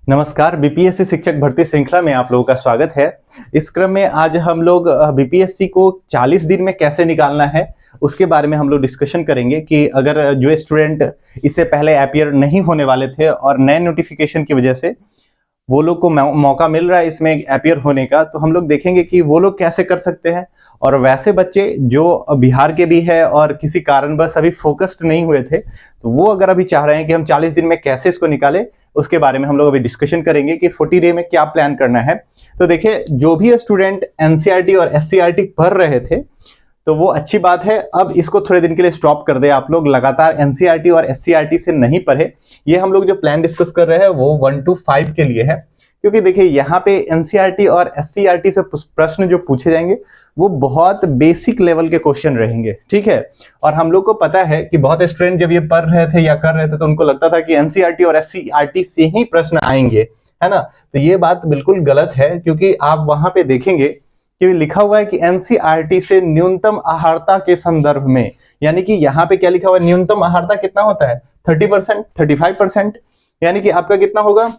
नमस्कार, बीपीएससी शिक्षक भर्ती श्रृंखला में आप लोगों का स्वागत है। इस क्रम में आज हम लोग बीपीएससी को 40 दिन में कैसे निकालना है उसके बारे में हम लोग डिस्कशन करेंगे कि अगर जो स्टूडेंट इससे पहले अपीयर नहीं होने वाले थे और नए नोटिफिकेशन की वजह से वो लोग को मौका मिल रहा है इसमें अपीयर होने का, तो हम लोग देखेंगे कि वो लोग कैसे कर सकते हैं। और वैसे बच्चे जो बिहार के भी है और किसी कारणवश अभी फोकस्ड नहीं हुए थे, तो वो अगर अभी चाह रहे हैं कि हम 40 दिन में कैसे इसको निकालें, उसके बारे में हम लोग अभी डिस्कशन करेंगे कि 40 डे में क्या प्लान करना है। तो देखिए, जो भी स्टूडेंट एनसीईआरटी और एससीईआरटी पढ़ रहे थे तो वो अच्छी बात है, अब इसको थोड़े दिन के लिए स्टॉप कर दे। आप लोग लगातार एनसीईआरटी और एससीईआरटी से नहीं पढ़े। ये हम लोग जो प्लान डिस्कस कर रहे हैं वो 1 to 5 के लिए है, क्योंकि देखिए यहाँ पे एनसीईआरटी और एससीईआरटी से प्रश्न जो पूछे जाएंगे वो बहुत बेसिक लेवल के क्वेश्चन रहेंगे, ठीक है। और हम लोग को पता है कि बहुत स्टूडेंट जब ये पढ़ रहे थे या कर रहे थे तो उनको लगता था कि एनसीईआरटी और एससीईआरटी से ही प्रश्न आएंगे, है ना। तो ये बात बिल्कुल गलत है, क्योंकि आप वहां पे देखेंगे कि लिखा हुआ है कि एनसीईआरटी से न्यूनतम आहारता के संदर्भ में, यानी कि यहाँ पे क्या लिखा हुआ है, न्यूनतम आहारता कितना होता है 30%, 35%, यानी कि आपका कितना होगा।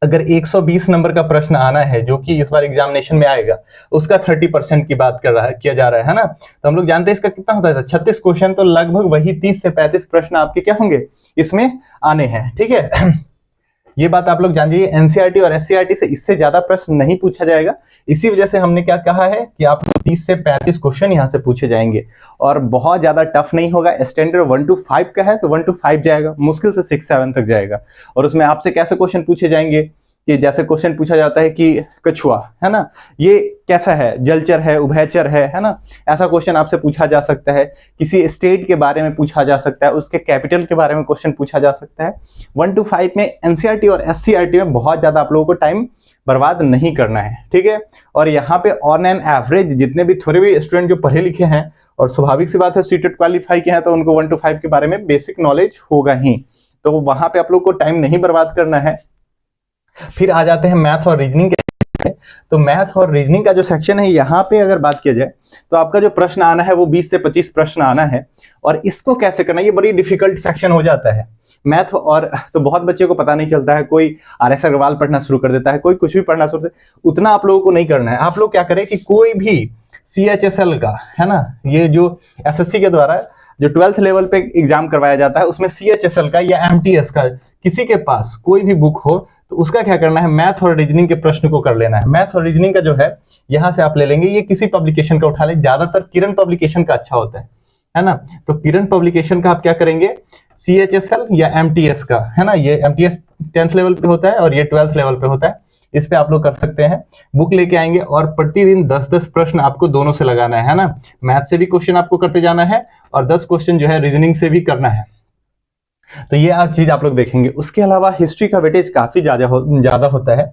अगर 120 नंबर का प्रश्न आना है जो कि इस बार एग्जामिनेशन में आएगा, उसका 30% की बात किया जा रहा है ना। तो हम लोग जानते हैं इसका कितना होता है 36 क्वेश्चन, तो लगभग वही 30 से 35 प्रश्न आपके क्या होंगे इसमें आने हैं, ठीक है। ये बात आप लोग जानिए, एनसीईआरटी और एससीईआरटी से इससे ज्यादा प्रश्न नहीं पूछा जाएगा। इसी वजह से हमने क्या कहा है कि आपको 30 से 35 क्वेश्चन यहाँ से पूछे जाएंगे और बहुत ज्यादा टफ नहीं होगा। स्टैंडर्ड 1 to 5 का है तो 1 to 5 जाएगा, मुश्किल से 6-7 तक जाएगा। और उसमें आपसे कैसे क्वेश्चन पूछे जाएंगे कि जैसे क्वेश्चन पूछा जाता है कि कछुआ है ना, ये कैसा है, जलचर है, उभयचर है ना, ऐसा क्वेश्चन आपसे पूछा जा सकता है। किसी स्टेट के बारे में पूछा जा सकता है, उसके कैपिटल के बारे में क्वेश्चन पूछा जा सकता है। 1 to 5 में एनसीईआरटी और एससीईआरटी में बहुत ज्यादा आप लोगों को टाइम बर्बाद नहीं करना है, ठीक है। और यहाँ पे ऑन एन एवरेज जितने भी थोड़े भी स्टूडेंट जो पढ़े लिखे हैं और स्वाभाविक सी बात है सीटेट क्वालिफाई के हैं, तो उनको 1 to 5 के बारे में बेसिक नॉलेज होगा ही, तो वहां पे आप लोग को टाइम नहीं बर्बाद करना है। फिर आ जाते हैं मैथ और रीजनिंग के। तो मैथ और रीजनिंग का जो सेक्शन है, यहाँ पे अगर बात किया जाए तो आपका जो प्रश्न आना है वो 20 से 25 प्रश्न आना है। और इसको कैसे करना है, ये बड़ी डिफिकल्ट सेक्शन हो जाता है मैथ। और तो बहुत बच्चे को पता नहीं चलता है, कोई आर.एस. अग्रवाल पढ़ना शुरू कर देता है, कोई कुछ भी पढ़ना शुरू, उतना आप लोगों को नहीं करना है। आप लोग क्या करें कि कोई भी CHSL का, है ना, ये जो SSC के द्वारा जो 12th लेवल पे एग्जाम करवाया जाता है उसमें CHSL का या MTS का किसी के पास कोई भी बुक हो तो उसका क्या करना है, मैथ और रीजनिंग के प्रश्न को कर लेना है। मैथ और रीजनिंग का जो है यहाँ से आप ले लेंगे, ये किसी पब्लिकेशन का उठा ले, ज्यादातर किरण पब्लिकेशन का अच्छा होता है ना। तो किरण पब्लिकेशन का आप क्या करेंगे, CHSL या MTS का, है ना, ये MTS 10th लेवल पे होता है और ये 12th लेवल पे होता है, इस पे आप लोग कर सकते हैं। बुक लेके आएंगे और प्रतिदिन 10-10 प्रश्न आपको दोनों से लगाना है ना। मैथ से भी क्वेश्चन आपको करते जाना है और 10 क्वेश्चन जो है रीजनिंग से भी करना है। तो ये चीज आप लोग देखेंगे। उसके अलावा हिस्ट्री का वेटेज काफी ज्यादा होता है,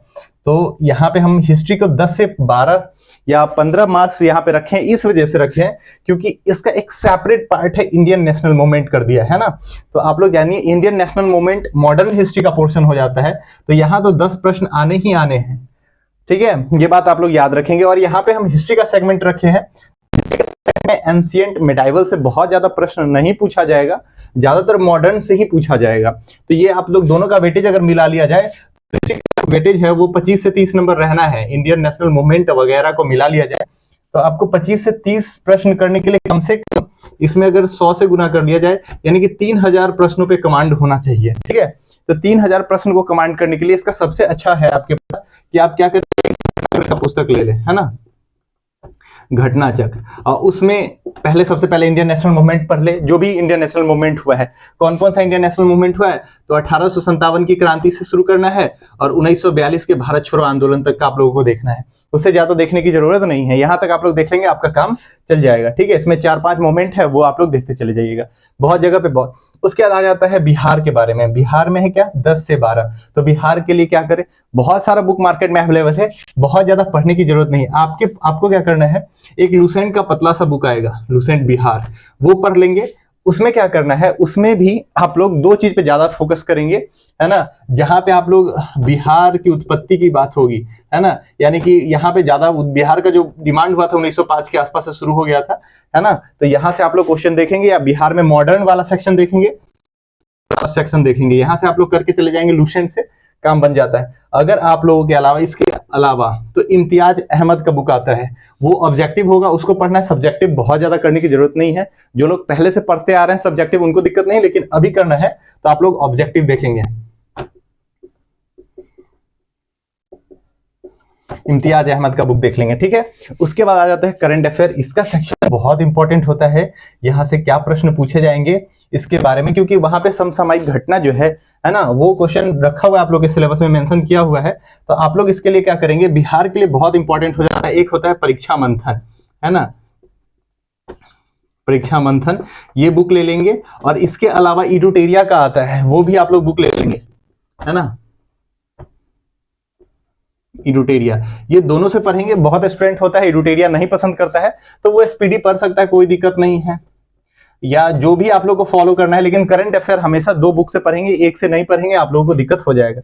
तो यहाँ पे हम हिस्ट्री को 10 से 12 या 15 मार्क्स यहाँ पे रखें, इस वजह से रखें क्योंकि इसका एक सेपरेट पार्ट है, इंडियन नेशनल मूवमेंट कर दिया है ना। तो आप लोग जानिए, Indian national movement modern history का पोर्शन हो जाता है, तो यहाँ तो 10 प्रश्न आने ही आने हैं, ठीक है। ये बात आप लोग याद रखेंगे। और यहाँ पे हम हिस्ट्री का सेगमेंट रखे हैं, एंशिएंट मेडाइवल से बहुत ज्यादा प्रश्न नहीं पूछा जाएगा, ज्यादातर मॉडर्न से ही पूछा जाएगा। तो ये आप लोग दोनों का वेटेज अगर मिला लिया जाए तो वेटेज है वो 25 से 30 नंबर रहना है। इंडियन नेशनल मूवमेंट वगैरह को मिला लिया जाए तो आपको 25 से 30 प्रश्न करने के लिए कम से कम इसमें अगर 100 से गुना कर लिया जाए यानी कि 3000 प्रश्नों पे कमांड होना चाहिए, ठीक है। तो 3000 प्रश्न को कमांड करने के लिए इसका सबसे अच्छा है आपके पास कि आप क्या करें, पुस्तक ले लें, है ना, घटना चक्र, और उसमें सबसे पहले इंडियन नेशनल मूवमेंट पढ़ ले, जो भी इंडियन नेशनल मूवमेंट हुआ है। कौन कौन सा इंडियन नेशनल मूवमेंट हुआ है, तो 1857 की क्रांति से शुरू करना है और 1942 के भारत छोड़ो आंदोलन तक का आप लोगों को देखना है। उससे ज्यादा देखने की जरूरत नहीं है, यहाँ तक आप लोग देख लेंगे आपका काम चल जाएगा, ठीक है। इसमें 4-5 मूवमेंट है वो आप लोग देखते चले जाइएगा, बहुत जगह पे बहुत। उसके बाद आ जाता है बिहार के बारे में। बिहार में है क्या 10 से 12, तो बिहार के लिए क्या करें, बहुत सारा बुक मार्केट में अवेलेबल है, बहुत ज्यादा पढ़ने की जरूरत नहीं। आपको क्या करना है, एक लुसेंट का पतला सा बुक आएगा, लुसेंट बिहार, वो पढ़ लेंगे। उसमें क्या करना है, उसमें भी आप लोग 2 चीज पे ज्यादा फोकस करेंगे, है ना। जहां पे आप लोग बिहार की उत्पत्ति की बात होगी, है ना, यानी कि यहाँ पे ज्यादा बिहार का जो डिमांड हुआ था 1905 के आसपास से शुरू हो गया था, है ना। तो यहाँ से आप लोग क्वेश्चन देखेंगे या बिहार में मॉडर्न वाला सेक्शन देखेंगे, यहाँ से आप लोग करके चले जाएंगे लुसेंट से, काम बन जाता है। अगर आप लोगों के अलावा, इसके अलावा तो इम्तियाज अहमद का बुक आता है, वो ऑब्जेक्टिव होगा, उसको पढ़ना है। सब्जेक्टिव बहुत ज्यादा करने की जरूरत नहीं है, जो लोग पहले से पढ़ते आ रहे हैं सब्जेक्टिव उनको दिक्कत नहीं, लेकिन अभी करना है तो आप लोग ऑब्जेक्टिव देखेंगे, इम्तियाज अहमद का बुक देख लेंगे, ठीक है। उसके बाद आ जाता है करंट अफेयर। इसका सेक्शन बहुत इंपॉर्टेंट होता है, यहाँ से क्या प्रश्न पूछे जाएंगे इसके बारे में, क्योंकि वहां पे समसामयिक घटना जो है ना, वो क्वेश्चन रखा हुआ है आप लोग के सिलेबस में, मेंशन किया हुआ है। तो आप लोग इसके लिए क्या करेंगे, बिहार के लिए बहुत इंपॉर्टेंट हो जाता है। एक होता है परीक्षा मंथन, है ना, परीक्षा मंथन, ये बुक ले लेंगे। और इसके अलावा इडुटेरिया का आता है, वो भी आप लोग बुक ले लेंगे, है ना, इडुटेरिया, ये दोनों से पढ़ेंगे। बहुत स्टूडेंट होता है इडुटेरिया नहीं पसंद करता है, तो वो एसपीडी पढ़ सकता है, कोई दिक्कत नहीं है, या जो भी आप लोग को फॉलो करना है। लेकिन करंट अफेयर हमेशा 2 बुक से पढ़ेंगे, एक से नहीं पढ़ेंगे, आप लोगों को दिक्कत हो जाएगा।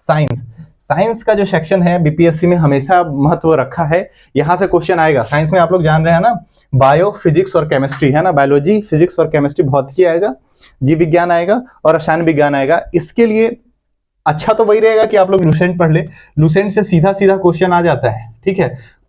साइंस, साइंस का जो सेक्शन है बीपीएससी में हमेशा महत्व रखा है, यहां से क्वेश्चन आएगा। साइंस में आप लोग जान रहे हैं ना, बायो, फिजिक्स और केमिस्ट्री, है ना, बायोलॉजी, फिजिक्स और केमिस्ट्री, भौतिकी आएगा, जीव विज्ञान आएगा और रसायन विज्ञान आएगा। इसके लिए अच्छा तो वही रहेगा कि आप लोग लुसेंट पढ़ ले, लुसेंट से सीधा सीधा क्वेश्चन आ जाता है, ठीक है।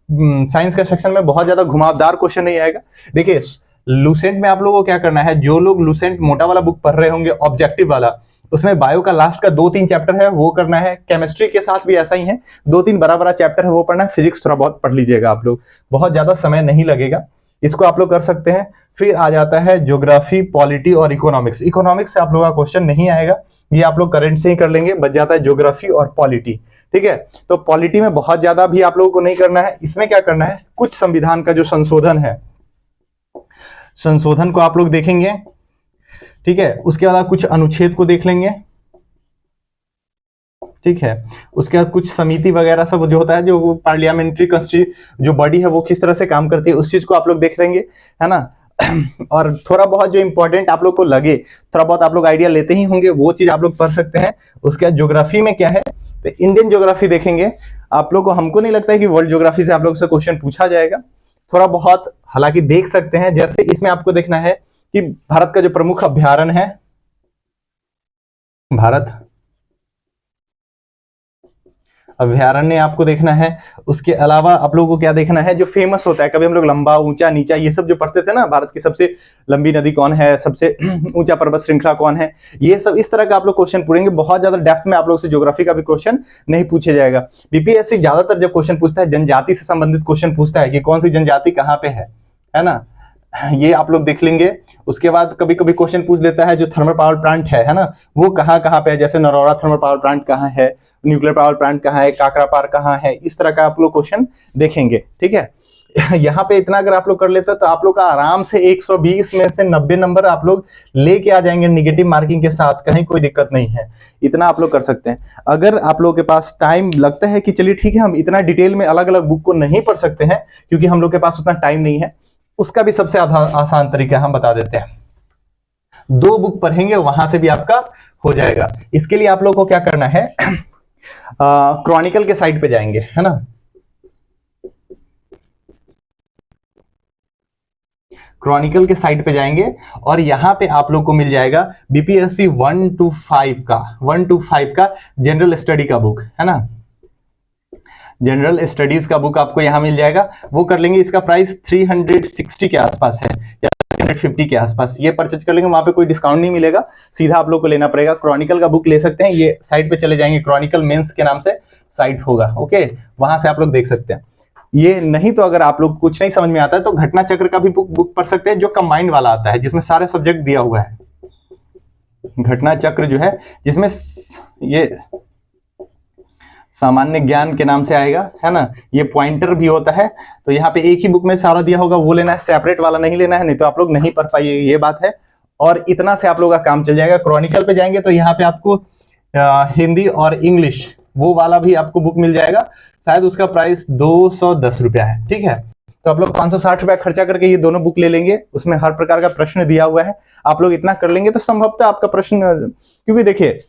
साइंस का सेक्शन में बहुत ज्यादा घुमावदार क्वेश्चन नहीं आएगा। देखिए लुसेंट में आप लोगों को क्या करना है, जो लोग लुसेंट मोटा वाला बुक पढ़ रहे होंगे ऑब्जेक्टिव वाला, उसमें बायो का लास्ट का 2-3 चैप्टर है वो करना है। केमिस्ट्री के साथ भी ऐसा ही है, 2-3 बड़ा चैप्टर है वो पढ़ना है। फिजिक्स थोड़ा बहुत पढ़ लीजिएगा आप लोग, बहुत ज्यादा समय नहीं लगेगा, इसको आप लोग कर सकते हैं। फिर आ जाता है ज्योग्राफी, पॉलिटी और इकोनॉमिक्स। इकोनॉमिक्स से आप लोगों का क्वेश्चन नहीं आएगा, ये आप लोग करंट से ही कर लेंगे। बच जाता है ज्योग्राफी और पॉलिटी, ठीक है। तो पॉलिटी में बहुत ज्यादा भी आप लोगों को नहीं करना है। इसमें क्या करना है, कुछ संविधान का जो संशोधन है, संशोधन को आप लोग देखेंगे, ठीक है। उसके बाद कुछ अनुच्छेद को देख लेंगे, ठीक है। उसके बाद कुछ समिति वगैरह सब जो होता है, जो पार्लियामेंट्री जो बॉडी है वो किस तरह से काम करती है, उस चीज को आप लोग देख लेंगे, है ना। और थोड़ा बहुत जो इंपॉर्टेंट आप लोग को लगे, थोड़ा बहुत आप लोग आइडिया लेते ही होंगे, वो चीज आप लोग पढ़ सकते हैं। उसके बाद ज्योग्राफी में क्या है, तो इंडियन ज्योग्राफी देखेंगे आप लोग को। हमको नहीं लगता है कि वर्ल्ड ज्योग्राफी से आप लोग से क्वेश्चन पूछा जाएगा, थोड़ा बहुत हालांकि देख सकते हैं। जैसे इसमें आपको देखना है कि भारत का जो प्रमुख अभ्यारण्य है, भारत अभ्यारण्य आपको देखना है। उसके अलावा आप लोगों को क्या देखना है, जो फेमस होता है, कभी हम लोग लंबा, ऊंचा, नीचा, ये सब जो पढ़ते थे ना, भारत की सबसे लंबी नदी कौन है, सबसे ऊंचा पर्वत श्रृंखला कौन है, ये सब इस तरह का आप लोग क्वेश्चन पूछेंगे। बहुत ज्यादा डेप्थ में आप लोग से ज्योग्राफी का भी क्वेश्चन नहीं पूछे जाएगा। बीपीएससी ज्यादातर जब क्वेश्चन पूछता है, जनजाति से संबंधित क्वेश्चन पूछता है कि कौन सी जनजाति कहाँ पे है ना, ये आप लोग देख लेंगे। उसके बाद कभी कभी क्वेश्चन पूछ लेता है जो थर्मल पावर प्लांट है ना, वो कहाँ कहाँ पे है, जैसे नरौरा थर्मल पावर प्लांट कहाँ है, न्यूक्लियर पावर प्लांट कहाँ है, काकरापार कहाँ है, इस तरह का आप लोग क्वेश्चन देखेंगे, ठीक है। यहाँ पे इतना अगर आप लोग कर लेते तो आप लोग का आराम से 120 में से 90 नंबर आप लोग लेके आ जाएंगे नेगेटिव मार्किंग के साथ, कहीं कोई दिक्कत नहीं है। इतना आप लोग कर सकते हैं। अगर आप लोगों के पास टाइम लगता है कि चलिए ठीक है, हम इतना डिटेल में अलग अलग बुक को नहीं पढ़ सकते हैं क्योंकि हम लोग के पास उतना टाइम नहीं है, उसका भी सबसे आसान तरीका हम बता देते हैं। 2 बुक पढ़ेंगे, वहां से भी आपका हो जाएगा। इसके लिए आप लोग को क्या करना है, क्रॉनिकल के साइट पे जाएंगे, है ना, क्रॉनिकल के साइट पे जाएंगे और यहां पे आप लोग को मिल जाएगा बीपीएससी 1 to 5 का जनरल स्टडी का बुक, है ना, जनरल स्टडीज का बुक आपको यहां मिल जाएगा, वो कर लेंगे। इसका प्राइस 360 के आसपास है या 350 के आसपास, ये परचेज कर लेंगे, वहां पे कोई डिस्काउंट नहीं मिलेगा, सीधा आप लोग को लेना पड़ेगा। क्रॉनिकल का बुक ले सकते हैं, ये साइट पे चले जाएंगे, क्रॉनिकल मेंस के नाम से साइट होगा, ओके, वहां से आप लोग देख सकते हैं। ये नहीं तो अगर आप लोग कुछ नहीं समझ में आता है तो घटना चक्र का भी बुक पढ़ सकते हैं, जो कंबाइंड वाला आता है, जिसमें सारे सब्जेक्ट दिया हुआ है। घटना चक्र जो है, जिसमें ये सामान्य ज्ञान के नाम से आएगा, है ना, ये पॉइंटर भी होता है। तो यहाँ पे एक ही बुक में सारा दिया होगा, वो लेना है, सेपरेट वाला नहीं लेना है, नहीं तो आप लोग नहीं पढ़ पाइए, ये बात है। और इतना से आप लोगों का काम चल जाएगा। क्रॉनिकल पे जाएंगे तो यहाँ पे आपको हिंदी और इंग्लिश वो वाला भी आपको बुक मिल जाएगा, शायद उसका प्राइस 210 रुपया है, ठीक है। तो आप लोग 560 रुपया खर्चा करके ये दोनों बुक ले लेंगे, उसमें हर प्रकार का प्रश्न दिया हुआ है, आप लोग इतना कर लेंगे तो संभवतः आपका प्रश्न, क्योंकि देखिए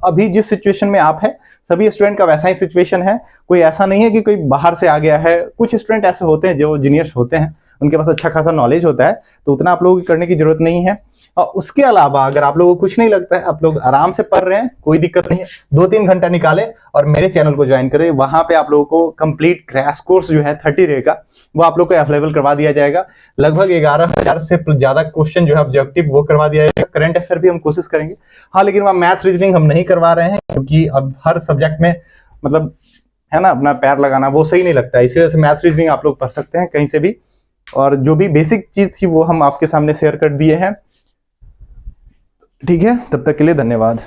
अभी जिस सिचुएशन में आप है, सभी स्टूडेंट का वैसा ही सिचुएशन है, कोई ऐसा नहीं है कि कोई बाहर से आ गया है। कुछ स्टूडेंट ऐसे होते हैं जो जीनियस होते हैं, उनके पास अच्छा खासा नॉलेज होता है, तो उतना आप लोगों की करने की जरूरत नहीं है। और उसके अलावा अगर आप लोगों को कुछ नहीं लगता है, आप लोग आराम से पढ़ रहे हैं, कोई दिक्कत नहीं है, 2-3 घंटा निकाले और मेरे चैनल को ज्वाइन करें। वहां पे आप लोगों को कंप्लीट क्रैश कोर्स जो है 30 डे का, वो आप लोग को अवेलेबल करवा दिया जाएगा। लगभग 11,000 से ज्यादा क्वेश्चन जो है ऑब्जेक्टिव वो करवा दिया जाएगा। करंट अफेयर भी हम कोशिश करेंगे, हाँ, लेकिन वहाँ मैथ रीजनिंग हम नहीं करवा रहे हैं, क्योंकि अब हर सब्जेक्ट में मतलब है ना अपना पैर लगाना वो सही नहीं लगता है। इसी वजह से मैथ रीजनिंग आप लोग पढ़ सकते हैं कहीं से भी, और जो भी बेसिक चीज थी वो हम आपके सामने शेयर कर दिए हैं। ठीक है, तब तक के लिए धन्यवाद।